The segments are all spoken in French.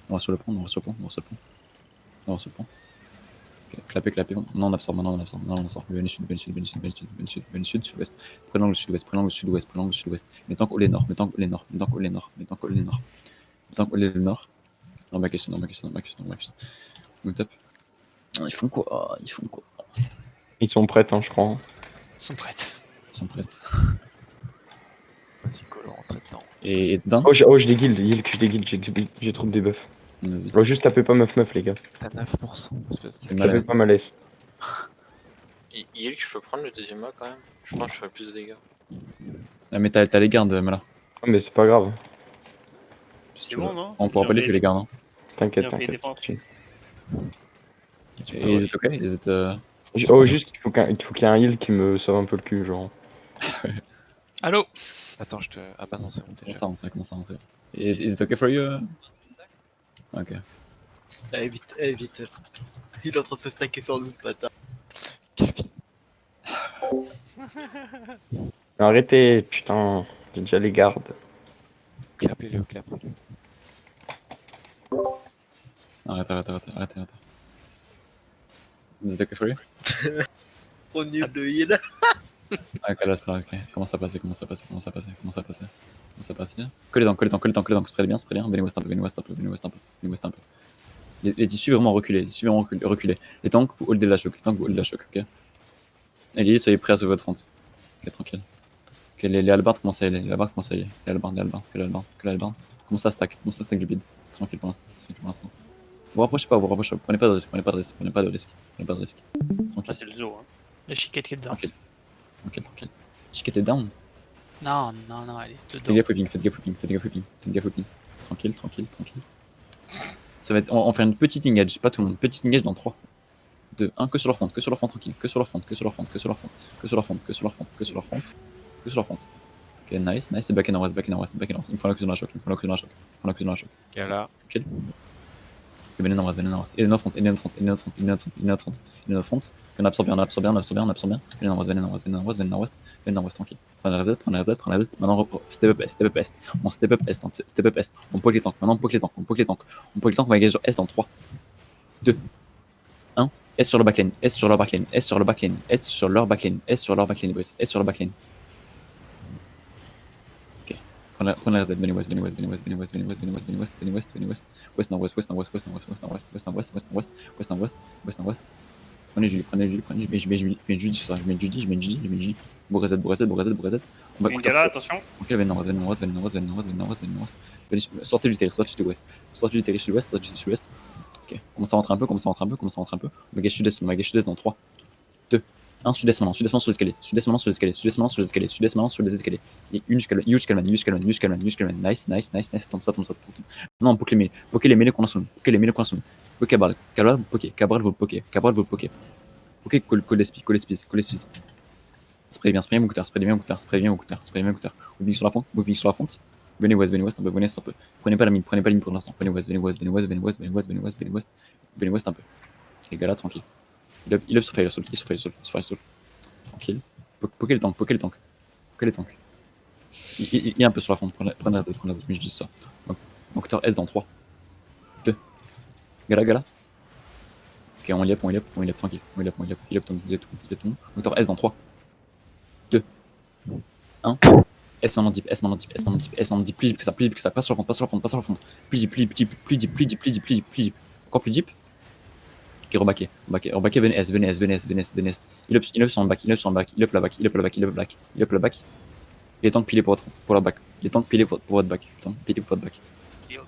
On va sur le pont, on va sur le pont, on va sur le pont. On va sur le pont. Ok, clapez. Non, on absorbe, non, on absorbe. Non, on absorbe. Venez sud, sud-ouest. Prenez l'angle sud-ouest, prenez l'angle sud-ouest. Mettons qu'au nord, mettons qu'au nord. Non, ma question. On tape. Ils font quoi? Ils sont prêts, hein, je crois. Ils sont prêts. Ils sont prêts. Vas-y, collant, traitement. Et it's done? Oh, je déguilde, j'ai trop de debuff. Vas-y. Oh, juste tapez pas meuf, les gars. T'as 9%, espèce C'est de... mal. Tapez pas malaise. Yelk, je peux prendre le deuxième mât quand même. Je pense que je ferai plus de dégâts. Ah, mais t'as les gardes, Mala. Oh, mais c'est pas grave. Si C'est tu bon, veux. non? On pourra J'ai pas les fait tuer, les gardes. Hein. T'inquiète. Bien fait, défense. Et is it okay? Is it, Oh, juste, il faut qu'il y ait un heal qui me sauve un peu le cul, genre. Allô? Attends, je te... Ah bah non, c'est bon, t'es déjà. Comment ça rentrer? Is it okay for you? Ok. Vite. Il est en train de se stacker sur nous ce matin. Arrêtez, putain. J'ai déjà les gardes. Clapez-le. Arrête. Is it okay for you? Trop nul de heal. Ok, là, ça va, ok. Comment ça passer? Collez donc, spread bien. Venez west un peu. Les tissus vraiment reculés, Les tanks, vous holdez la choc, ok? Et les soyez prêts à sauver votre front. Ok, tranquille. Ok, les halbards commencent à y aller, Les halbards. Commencez à stack du bid. Tranquille pour l'instant. Vous rapprochez pas. Prenez pas de risque. Tranquille. Ah, c'est le zoo. Hein. La chiquette qui est dedans. Tranquille. Chiquette est down. Non, elle est Faites dedans. gaffe whipping. Tranquille. Ça va être, on va faire une petite engage, pas tout le monde. Petite engage dans 3, 2, 1, que sur leur front, tranquille. Que sur leur front. Ok, nice. C'est back and west. Il me faut l'accusation dans la choc. Y'a là. Ok. Venez dans west. Et notre front. Qu'on absorbe bien. Venez dans west, tranquille. Prenez la reset. Maintenant, step up est. On step up est. On poke les tanks. On poke les tanks. On va engager S dans 3, 2, 1. S sur leur backlane. Boys. S sur leur backlane. Ok. Prenez la reset. Venez west. West nord-west. Prenez Julie. Je mets Julie sur ça. Je mets Julie. Beau reset. On va Une gala, attention. Ok, venez nord-west. Sortez du terrain, sortez du sud-ouest. Ok, commence à rentrer un peu. On va gage sud-est dans 3, 2, 1, sud-est maintenant sur les escaliers. Et huge calman. Nice. Ça tombe. Non, on poke les mêlées qu'on a sous nous. Poke Cabral, vous poke. Ok, call les spies. Spray bien mon couteau. Vous piquez sur la fonte. Venez west un peu. Prenez pas la mine pour l'instant. Venez west un peu. Les gars là, tranquille. Il up sur Firesoul. Tranquille. Pokez les tanks. Il est un peu sur la fonte. Prenez la tête, mais je dis ça. Donc, moteur S dans 3, 2. Gala. Ok, on y up, tranquille. Il up tout le monde. Moteur S dans 3, 2, 1. S maintenant deep. Plus deep que ça. Passe sur la fonte. Plus deep. Encore plus deep. Ok, rebaqué. Venez S. Il up sur le back. Il up la back. Il est temps de piler pour la back. Pour votre back. Yo.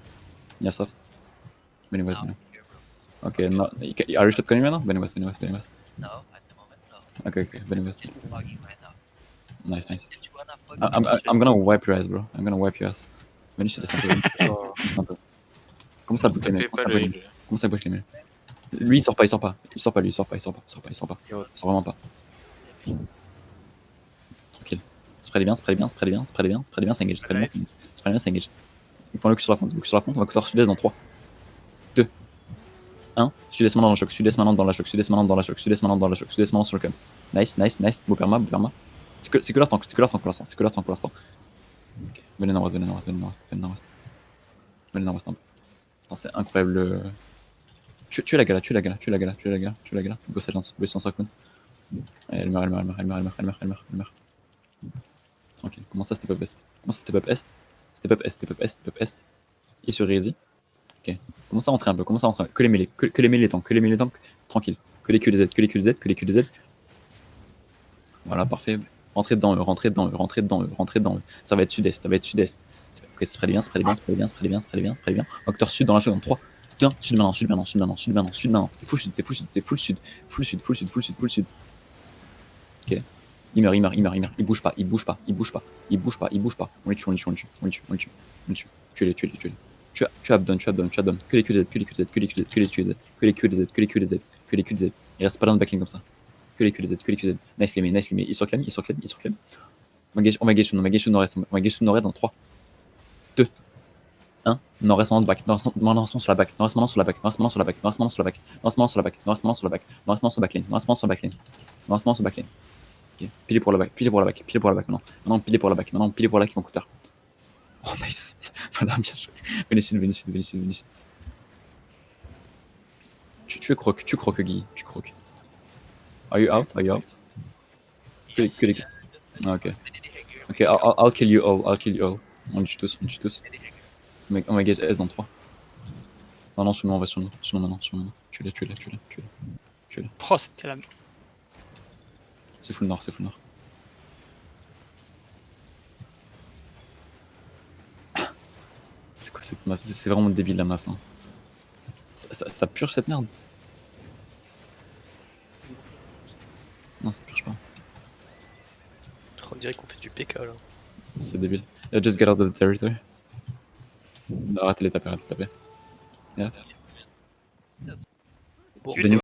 Yes, soft. Venez west. Ok, no, are you shotgunning right now? Venez west. No, at the moment, no. Ok, venez west. It's bugging right now. Nice. Did you wanna fuck I'm gonna wipe your ass, bro. Venez, je te laisse un peu. Comment ça boucle les mails? Comment ça boucle les mails? Lui, il sort pas. Il sort vraiment pas. Tranquille. Spray bien, c'est engage. Il faut un look sur la fonte. On va courir sud-est dans 3, 2, 1. Sud-est maintenant dans la choc. Sud-est maintenant sur le camp. Nice. Beau perma. C'est que leur tank pour l'instant. Ok. Venez nord-ouest un peu. Attends, c'est incroyable. Tu la gala, tu la gala, tu la gala, tu la gala, tu la gala. Go silence, go silence Raccoon. Elle meurt, elle meurt, elle meurt, elle meurt, elle meurt, elle meurt, elle meurt, elle meurt. Tranquille, comment ça step up est? Comment ça step up est? Step up est, step up est, step up est. Il sur Easy. Ok. Commence à rentrer un peu, commence à rentrer. Que les mêlées, que les mêlées tanks, que les mêlées tanks. Tranquille. Que les QLZ, que les QLZ, que les QLZ. Voilà, parfait. Rentrez dedans eux, rentrez dedans eux, rentrez dedans eux, rentrez dedans eux. Ça va être sud-est, ça va être sud-est. Ok, spread bien, spread bien, spread bien, spread bien, spread bien, spread bien. Octeur sud dans la seconde. 3, 2, 1, sud maintenant, sud maintenant, sud maintenant, sud maintenant, sud maintenant. C'est full sud, c'est full sud, c'est full sud. Full sud, full sud, full sud, full sud. Ok. Il meurt, il meurt, il meurt, il meurt. Il bouge pas, il bouge pas, il bouge pas, il bouge pas, il bouge pas. On les tue, on les tue, on les tue, on les tue, on les tue, on les tue. Tuez-les, tuez-les, tuez-les. Tu abdonnes, tu abdonnes, tu abdonnes. Que les QZ, que les QZ, que les QZ, que les QZ, que les QZ, que les QZ, que les QZ. Il reste pas dans le backlane comme ça. Que les QZ, que les QZ. Nice les nice les. Il se reclame, il se reclame, il se reclame. On va gage sous nord-est, on va gage sous nord-est dans 3, 2, 1. Nord-est maintenant de back, nord-est maintenant sur la back, nord-est maintenant sur la back, nord-est maintenant sur la back, nord-est maintenant sur la back, nord-est maintenant sur la back, nord-est maintenant sur la back, nord-est maintenant sur backlane, nord-est maintenant sur backlane, nord-est maintenant sur backlane. Ok, pilez pour la back, pilez pour la back, pilez pour la back maintenant. Maintenant pilez pour la back, maintenant pilez pour la back qui vont coûter. Oh nice. Voilà, bien joué. Venez sud, venez sud, venez sud, venez sud. Tu croques Guy, tu croques. Are you out? Are you out? Que les... Ah, ok. Ok, I'll kill you all, I'll kill you all. On les tue tous, on les tue tous. On va gage S dans 3. Non, non, sur nous, on va sur nous maintenant, sur nous maintenant. Tu-les, tu-les, tu-les, tu-les. Tu-les. Oh, cette calame. C'est full nord, c'est full nord. C'est quoi cette masse? C'est vraiment débile la masse. Hein. Ça purge cette merde? Non, ça purge pas. On dirait qu'on fait du PK là. C'est débile. Just get out of the territory. Arrêtez les taper, arrêtez les taper. Yeah. Bon, Venez